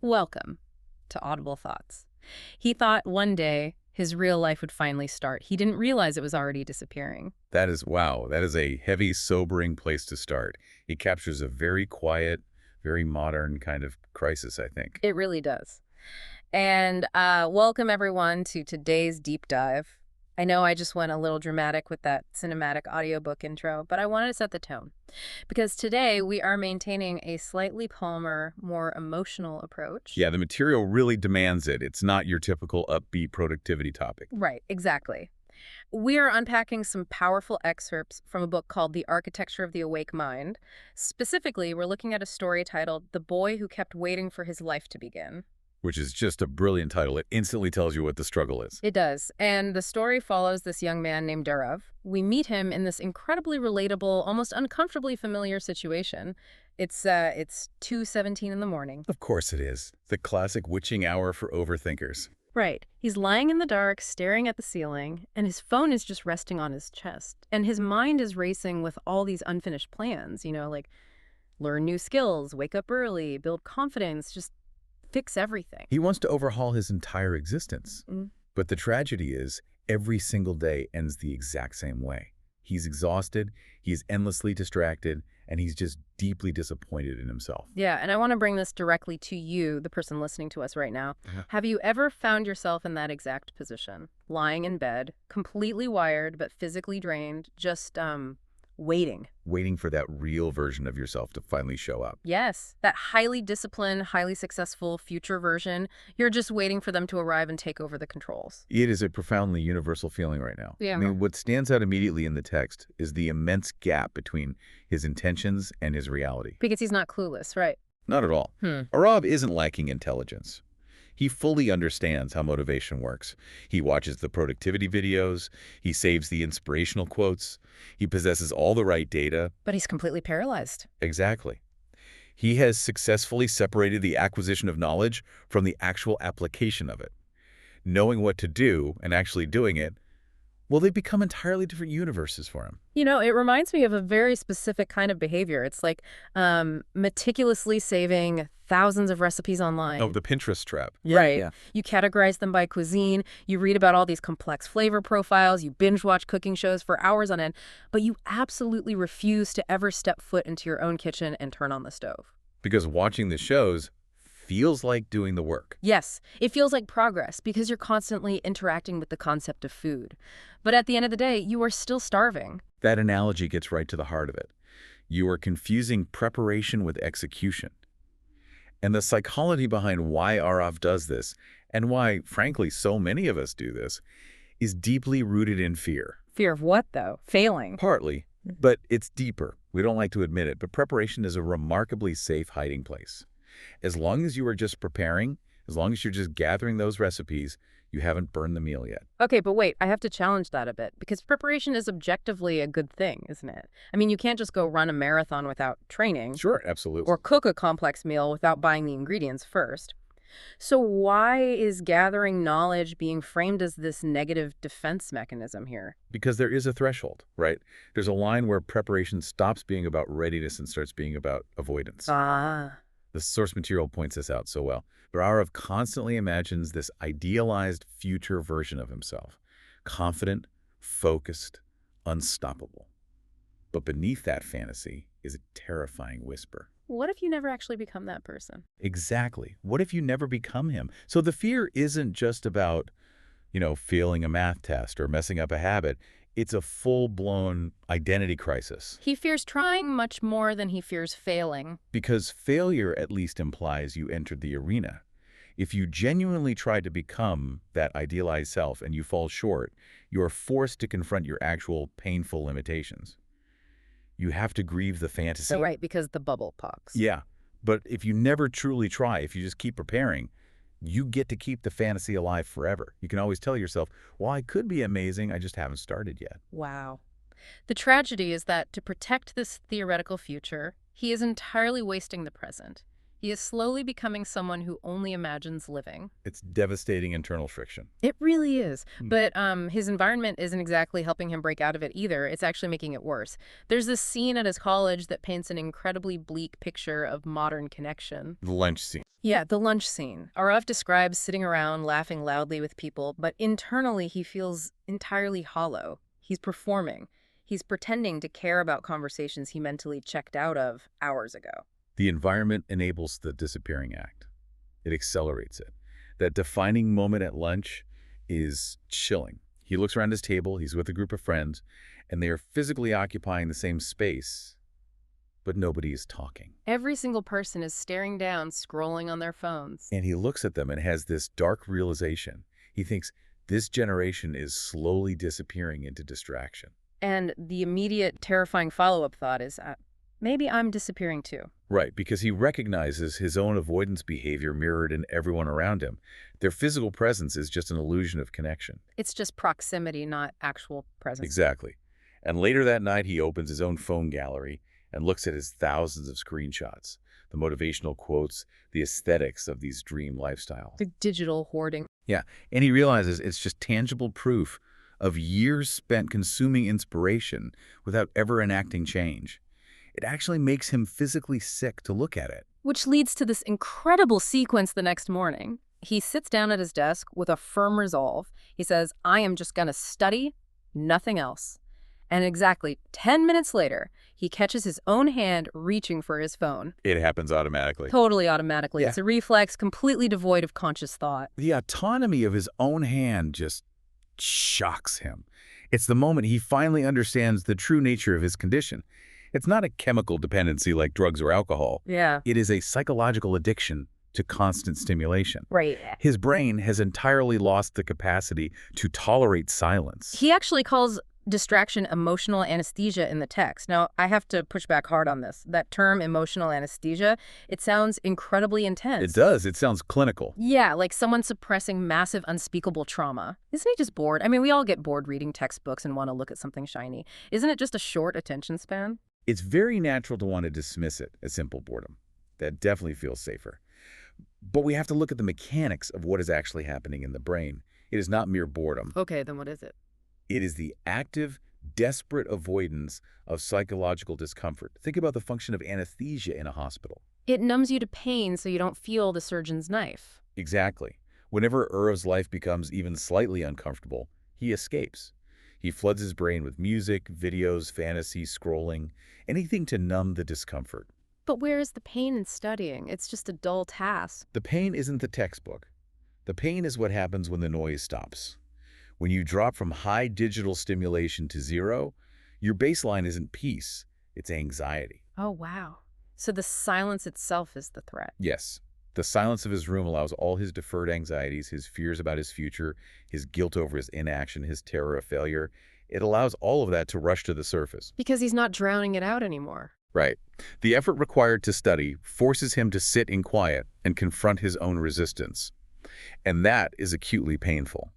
Welcome to Audible Thoughts. He thought one day his real life would finally start. He didn't realize it was already disappearing. Wow, that is a heavy, sobering place to start. It captures a very quiet, very modern kind of crisis, I think. It really does. And welcome, everyone, to today's deep dive. I know I just went a little dramatic with that cinematic audiobook intro, but I wanted to set the tone. Because today we are maintaining a slightly calmer, more emotional approach. Yeah, the material really demands it. It's not your typical upbeat productivity topic. Right, exactly. We are unpacking some powerful excerpts from a book called The Architecture of the Awake Mind. Specifically, we're looking at a story titled The Boy Who Kept Waiting for His Life to Begin. Which is just a brilliant title. It instantly tells you what the struggle is. It does. And the story follows this young man named Aarav. We meet him in this incredibly relatable, almost uncomfortably familiar situation. It's 2:17 in the morning. Of course it is. The classic witching hour for overthinkers. Right. He's lying in the dark, staring at the ceiling, and his phone is just resting on his chest. And his mind is racing with all these unfinished plans, like learn new skills, wake up early, build confidence, just fix everything. He wants to overhaul his entire existence. But the tragedy is, every single day ends the exact same way. He's exhausted, he's endlessly distracted, and he's just deeply disappointed in himself. Yeah, and I want to bring this directly to you, the person listening to us right now. Have you ever found yourself in that exact position? Lying in bed, completely wired but physically drained, just waiting. Waiting for that real version of yourself to finally show up. Yes, that highly disciplined, highly successful future version. You're just waiting for them to arrive and take over the controls. It is a profoundly universal feeling right now. Yeah. I mean, what stands out immediately in the text is the immense gap between his intentions and his reality. Because he's not clueless, right? Not at all. Aarav isn't lacking intelligence. He fully understands how motivation works. He watches the productivity videos. He saves the inspirational quotes. He possesses all the right data. But he's completely paralyzed. Exactly. He has successfully separated the acquisition of knowledge from the actual application of it. Knowing what to do and actually doing it, well, they become entirely different universes for him. It reminds me of a very specific kind of behavior. It's like meticulously saving thousands of recipes online. Oh, the Pinterest trap. Right. Yeah. You categorize them by cuisine. You read about all these complex flavor profiles. You binge watch cooking shows for hours on end. But you absolutely refuse to ever step foot into your own kitchen and turn on the stove. Because watching the shows feels like doing the work. Yes, it feels like progress because you're constantly interacting with the concept of food. But at the end of the day, you are still starving. That analogy gets right to the heart of it. You are confusing preparation with execution. And the psychology behind why Aarav does this, and why, frankly, so many of us do this, is deeply rooted in fear. Fear of what, though? Failing. Partly, but it's deeper. We don't like to admit it, but preparation is a remarkably safe hiding place. As long as you are just preparing, as long as you're just gathering those recipes, you haven't burned the meal yet. Okay, but wait, I have to challenge that a bit, because preparation is objectively a good thing, isn't it? I mean, you can't just go run a marathon without training. Sure, absolutely. Or cook a complex meal without buying the ingredients first. So why is gathering knowledge being framed as this negative defense mechanism here? Because there is a threshold, right? There's a line where preparation stops being about readiness and starts being about avoidance. The source material points this out so well. Aarav constantly imagines this idealized future version of himself. Confident, focused, unstoppable. But beneath that fantasy is a terrifying whisper. What if you never actually become that person? Exactly. What if you never become him? So the fear isn't just about, failing a math test or messing up a habit. It's a full-blown identity crisis. He fears trying much more than he fears failing. Because failure at least implies you entered the arena. If you genuinely try to become that idealized self and you fall short, you are forced to confront your actual painful limitations. You have to grieve the fantasy. So right, because the bubble pops. Yeah, but if you never truly try, if you just keep preparing, you get to keep the fantasy alive forever. You can always tell yourself, well, I could be amazing, I just haven't started yet. Wow. The tragedy is that to protect this theoretical future, he is entirely wasting the present. He is slowly becoming someone who only imagines living. It's devastating internal friction. It really is. Hmm. But his environment isn't exactly helping him break out of it either. It's actually making it worse. There's this scene at his college that paints an incredibly bleak picture of modern connection. The lunch scene. Yeah, the lunch scene. Aarav describes sitting around laughing loudly with people, but internally he feels entirely hollow. He's performing. He's pretending to care about conversations he mentally checked out of hours ago. The environment enables the disappearing act. It accelerates it. That defining moment at lunch is chilling. He looks around his table, he's with a group of friends, and they are physically occupying the same space, but nobody is talking. Every single person is staring down, scrolling on their phones. And he looks at them and has this dark realization. He thinks this generation is slowly disappearing into distraction. And the immediate terrifying follow-up thought is, maybe I'm disappearing too. Right, because he recognizes his own avoidance behavior mirrored in everyone around him. Their physical presence is just an illusion of connection. It's just proximity, not actual presence. Exactly. And later that night, he opens his own phone gallery and looks at his thousands of screenshots, the motivational quotes, the aesthetics of these dream lifestyles. The digital hoarding. Yeah, and he realizes it's just tangible proof of years spent consuming inspiration without ever enacting change. It actually makes him physically sick to look at it. Which leads to this incredible sequence the next morning. He sits down at his desk with a firm resolve. He says, I am just going to study, nothing else. And exactly 10 minutes later, he catches his own hand reaching for his phone. It happens automatically. Totally automatically. Yeah. It's a reflex completely devoid of conscious thought. The autonomy of his own hand just shocks him. It's the moment he finally understands the true nature of his condition. It's not a chemical dependency like drugs or alcohol. Yeah. It is a psychological addiction to constant stimulation. Right. His brain has entirely lost the capacity to tolerate silence. He actually calls distraction emotional anesthesia in the text. Now, I have to push back hard on this. That term, emotional anesthesia, it sounds incredibly intense. It does. It sounds clinical. Yeah, like someone suppressing massive, unspeakable trauma. Isn't he just bored? I mean, we all get bored reading textbooks and want to look at something shiny. Isn't it just a short attention span? It's very natural to want to dismiss it as simple boredom. That definitely feels safer. But we have to look at the mechanics of what is actually happening in the brain. It is not mere boredom. Okay, then what is it? It is the active, desperate avoidance of psychological discomfort. Think about the function of anesthesia in a hospital. It numbs you to pain so you don't feel the surgeon's knife. Exactly. Whenever Aarav's life becomes even slightly uncomfortable, he escapes. He floods his brain with music, videos, fantasy, scrolling, anything to numb the discomfort. But where is the pain in studying? It's just a dull task. The pain isn't the textbook. The pain is what happens when the noise stops. When you drop from high digital stimulation to zero, your baseline isn't peace, it's anxiety. Oh, wow. So the silence itself is the threat. Yes, the silence of his room allows all his deferred anxieties, his fears about his future, his guilt over his inaction, his terror of failure. It allows all of that to rush to the surface. Because he's not drowning it out anymore. Right. The effort required to study forces him to sit in quiet and confront his own resistance. And that is acutely painful.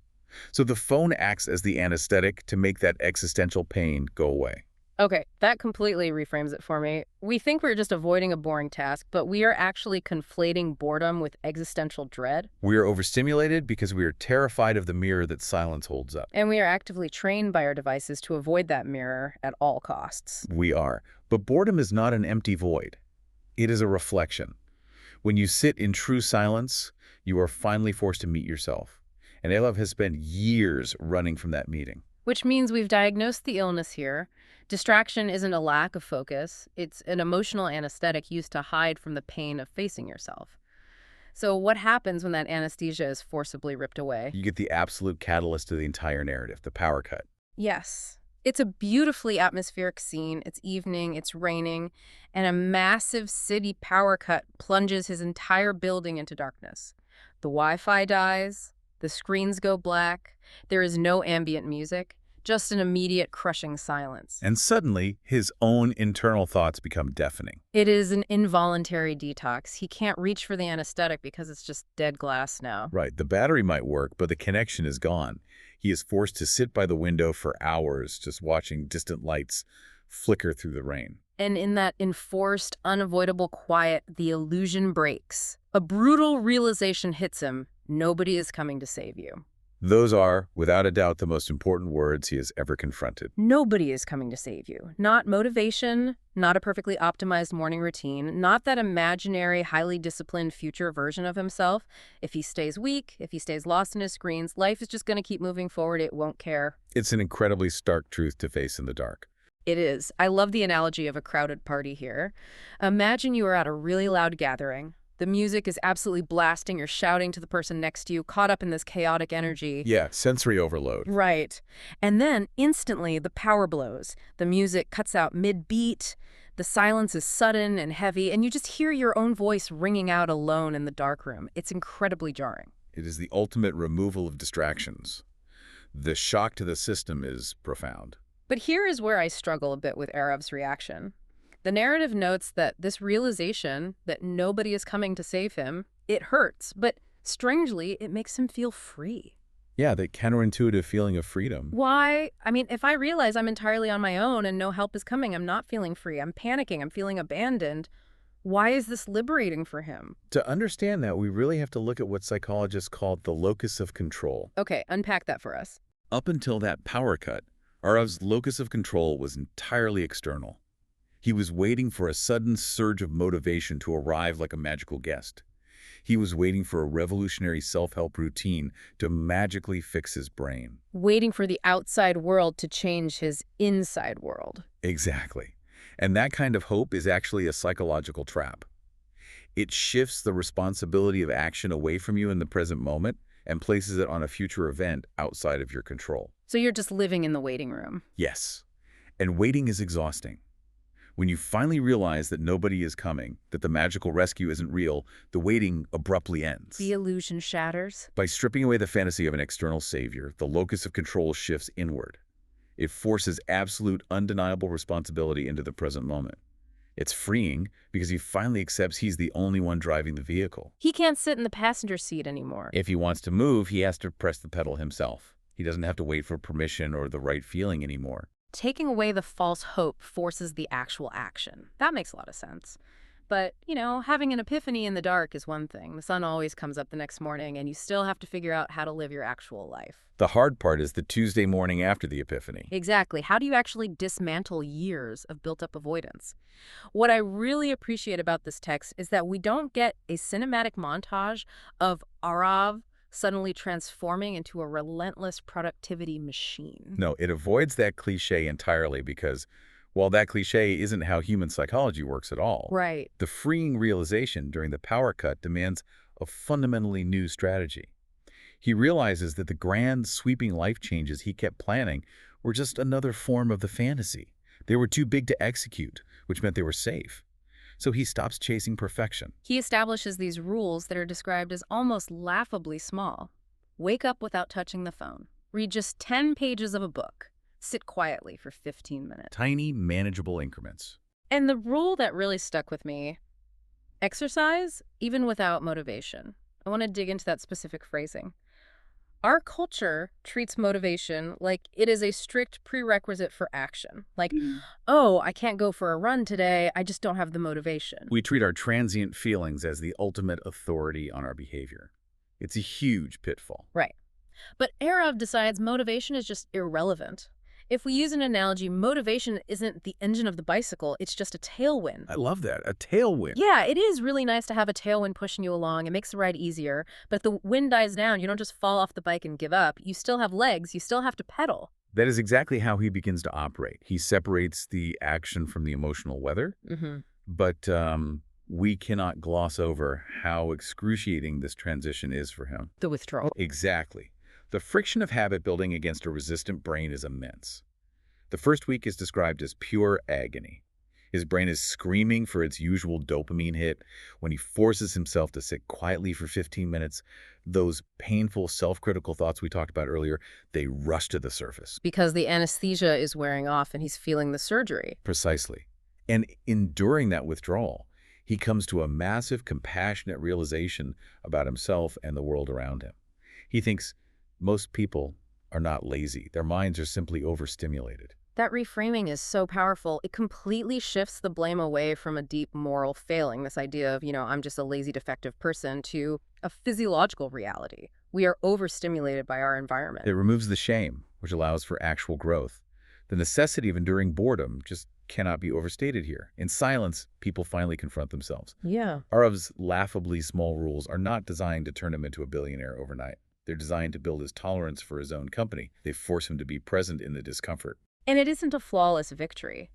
So the phone acts as the anesthetic to make that existential pain go away. Okay, that completely reframes it for me. We think we're just avoiding a boring task, but we are actually conflating boredom with existential dread. We are overstimulated because we are terrified of the mirror that silence holds up. And we are actively trained by our devices to avoid that mirror at all costs. We are. But boredom is not an empty void. It is a reflection. When you sit in true silence, you are finally forced to meet yourself. And Aarav has spent years running from that meeting. Which means we've diagnosed the illness here. Distraction isn't a lack of focus. It's an emotional anesthetic used to hide from the pain of facing yourself. So what happens when that anesthesia is forcibly ripped away? You get the absolute catalyst to the entire narrative, the power cut. Yes. It's a beautifully atmospheric scene. It's evening, it's raining, and a massive city power cut plunges his entire building into darkness. The Wi-Fi dies, the screens go black, there is no ambient music, just an immediate crushing silence. And suddenly, his own internal thoughts become deafening. It is an involuntary detox. He can't reach for the anesthetic because it's just dead glass now. Right, the battery might work, but the connection is gone. He is forced to sit by the window for hours, just watching distant lights flicker through the rain. And in that enforced, unavoidable quiet, the illusion breaks. A brutal realization hits him. Nobody is coming to save you. Those are, without a doubt, the most important words he has ever confronted. Nobody is coming to save you. Not motivation, not a perfectly optimized morning routine, not that imaginary, highly disciplined future version of himself. If he stays weak, if he stays lost in his screens, life is just going to keep moving forward. It won't care. It's an incredibly stark truth to face in the dark. It is. I love the analogy of a crowded party here. Imagine you are at a really loud gathering. The music is absolutely blasting. You're shouting to the person next to you, caught up in this chaotic energy. Yeah, sensory overload. Right. And then, instantly, the power blows. The music cuts out mid-beat. The silence is sudden and heavy, and you just hear your own voice ringing out alone in the dark room. It's incredibly jarring. It is the ultimate removal of distractions. The shock to the system is profound. But here is where I struggle a bit with Aarav's reaction. The narrative notes that this realization that nobody is coming to save him, it hurts, but strangely, it makes him feel free. Yeah, that counterintuitive feeling of freedom. Why? I mean, if I realize I'm entirely on my own and no help is coming, I'm not feeling free. I'm panicking. I'm feeling abandoned. Why is this liberating for him? To understand that, we really have to look at what psychologists call the locus of control. Okay, unpack that for us. Up until that power cut, Aarav's locus of control was entirely external. He was waiting for a sudden surge of motivation to arrive like a magical guest. He was waiting for a revolutionary self-help routine to magically fix his brain. Waiting for the outside world to change his inside world. Exactly. And that kind of hope is actually a psychological trap. It shifts the responsibility of action away from you in the present moment and places it on a future event outside of your control. So you're just living in the waiting room. Yes. And waiting is exhausting. When you finally realize that nobody is coming, that the magical rescue isn't real, the waiting abruptly ends. The illusion shatters. By stripping away the fantasy of an external savior, the locus of control shifts inward. It forces absolute, undeniable responsibility into the present moment. It's freeing because he finally accepts he's the only one driving the vehicle. He can't sit in the passenger seat anymore. If he wants to move, he has to press the pedal himself. He doesn't have to wait for permission or the right feeling anymore. Taking away the false hope forces the actual action. That makes a lot of sense. But, having an epiphany in the dark is one thing. The sun always comes up the next morning, and you still have to figure out how to live your actual life. The hard part is the Tuesday morning after the epiphany. Exactly. How do you actually dismantle years of built-up avoidance? What I really appreciate about this text is that we don't get a cinematic montage of Aarav suddenly transforming into a relentless productivity machine. No, it avoids that cliche entirely because, well, that cliche isn't how human psychology works at all. Right. The freeing realization during the power cut demands a fundamentally new strategy. He realizes that the grand, sweeping life changes he kept planning were just another form of the fantasy. They were too big to execute, which meant they were safe. So he stops chasing perfection. He establishes these rules that are described as almost laughably small. Wake up without touching the phone. Read just 10 pages of a book. Sit quietly for 15 minutes. Tiny, manageable increments. And the rule that really stuck with me, exercise even without motivation. I want to dig into that specific phrasing. Our culture treats motivation like it is a strict prerequisite for action. Like, oh, I can't go for a run today. I just don't have the motivation. We treat our transient feelings as the ultimate authority on our behavior. It's a huge pitfall. Right. But Aarav decides motivation is just irrelevant. If we use an analogy, motivation isn't the engine of the bicycle, it's just a tailwind. I love that. A tailwind. Yeah, it is really nice to have a tailwind pushing you along. It makes the ride easier. But if the wind dies down, you don't just fall off the bike and give up. You still have legs. You still have to pedal. That is exactly how he begins to operate. He separates the action from the emotional weather. But we cannot gloss over how excruciating this transition is for him. The withdrawal. Exactly. The friction of habit building against a resistant brain is immense. The first week is described as pure agony. His brain is screaming for its usual dopamine hit. When he forces himself to sit quietly for 15 minutes, those painful self-critical thoughts we talked about earlier, they rush to the surface. Because the anesthesia is wearing off and he's feeling the surgery. Precisely. And enduring that withdrawal, he comes to a massive, compassionate realization about himself and the world around him. He thinks, most people are not lazy. Their minds are simply overstimulated. That reframing is so powerful. It completely shifts the blame away from a deep moral failing, this idea of, I'm just a lazy, defective person, to a physiological reality. We are overstimulated by our environment. It removes the shame, which allows for actual growth. The necessity of enduring boredom just cannot be overstated here. In silence, people finally confront themselves. Yeah. Aarav's laughably small rules are not designed to turn him into a billionaire overnight. They're designed to build his tolerance for his own company. They force him to be present in the discomfort. And it isn't a flawless victory.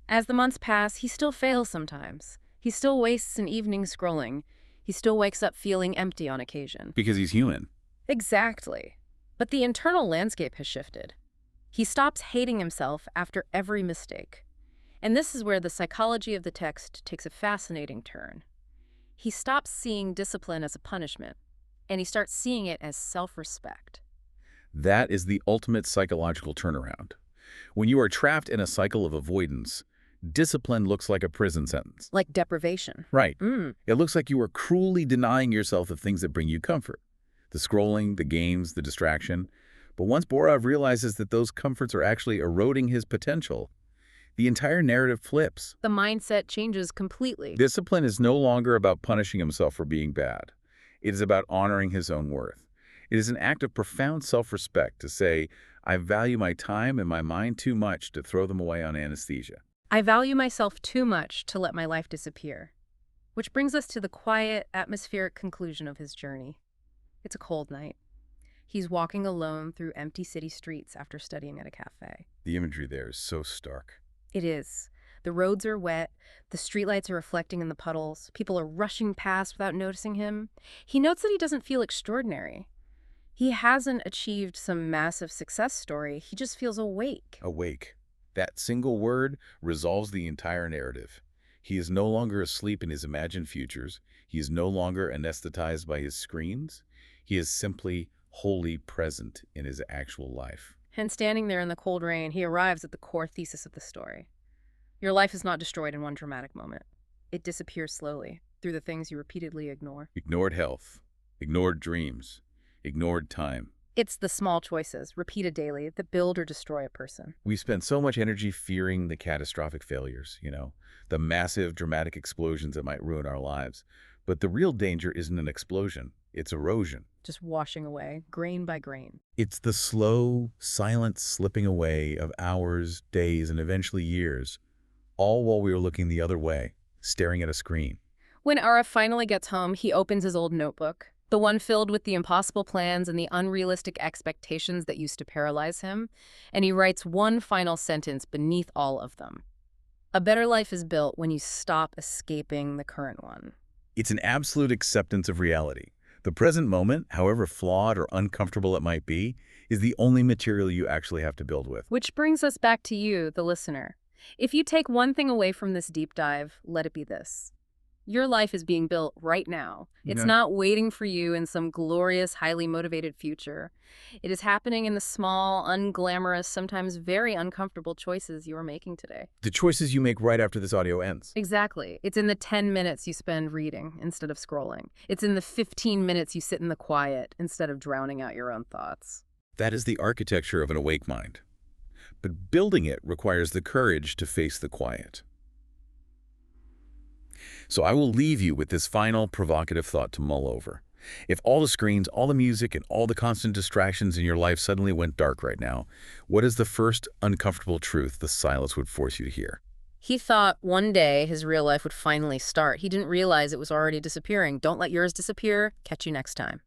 As the months pass, he still fails sometimes. He still wastes an evening scrolling. He still wakes up feeling empty on occasion. Because he's human. Exactly. But the internal landscape has shifted. He stops hating himself after every mistake. And this is where the psychology of the text takes a fascinating turn. He stops seeing discipline as a punishment, and he starts seeing it as self-respect. That is the ultimate psychological turnaround. When you are trapped in a cycle of avoidance, discipline looks like a prison sentence. Like deprivation. Right. It looks like you are cruelly denying yourself the things that bring you comfort. The scrolling, the games, the distraction. But once Aarav realizes that those comforts are actually eroding his potential, the entire narrative flips. The mindset changes completely. Discipline is no longer about punishing himself for being bad. It is about honoring his own worth. It is an act of profound self-respect to say, I value my time and my mind too much to throw them away on anesthesia. I value myself too much to let my life disappear. Which brings us to the quiet, atmospheric conclusion of his journey. It's a cold night. He's walking alone through empty city streets after studying at a cafe. The imagery there is so stark. It is. The roads are wet, the streetlights are reflecting in the puddles, people are rushing past without noticing him. He notes that he doesn't feel extraordinary. He hasn't achieved some massive success story, he just feels awake. Awake. That single word resolves the entire narrative. He is no longer asleep in his imagined futures. He is no longer anesthetized by his screens. He is simply wholly present in his actual life. And standing there in the cold rain, he arrives at the core thesis of the story. Your life is not destroyed in one dramatic moment. It disappears slowly, through the things you repeatedly ignore. Ignored health, ignored dreams, ignored time. It's the small choices, repeated daily, that build or destroy a person. We spend so much energy fearing the catastrophic failures, the massive, dramatic explosions that might ruin our lives. But the real danger isn't an explosion, it's erosion. Just washing away, grain by grain. It's the slow, silent slipping away of hours, days, and eventually years, all while we are looking the other way, staring at a screen. When Aarav finally gets home, he opens his old notebook, the one filled with the impossible plans and the unrealistic expectations that used to paralyze him, and he writes one final sentence beneath all of them. A better life is built when you stop escaping the current one. It's an absolute acceptance of reality. The present moment, however flawed or uncomfortable it might be, is the only material you actually have to build with. Which brings us back to you, the listener. If you take one thing away from this deep dive, let it be this. Your life is being built right now. It's not waiting for you in some glorious, highly motivated future. It is happening in the small, unglamorous, sometimes very uncomfortable choices you are making today. The choices you make right after this audio ends. Exactly. It's in the 10 minutes you spend reading instead of scrolling. It's in the 15 minutes you sit in the quiet instead of drowning out your own thoughts. That is the architecture of an awake mind. But building it requires the courage to face the quiet. So I will leave you with this final provocative thought to mull over. If all the screens, all the music, and all the constant distractions in your life suddenly went dark right now, what is the first uncomfortable truth the silence would force you to hear? He thought one day his real life would finally start. He didn't realize it was already disappearing. Don't let yours disappear. Catch you next time.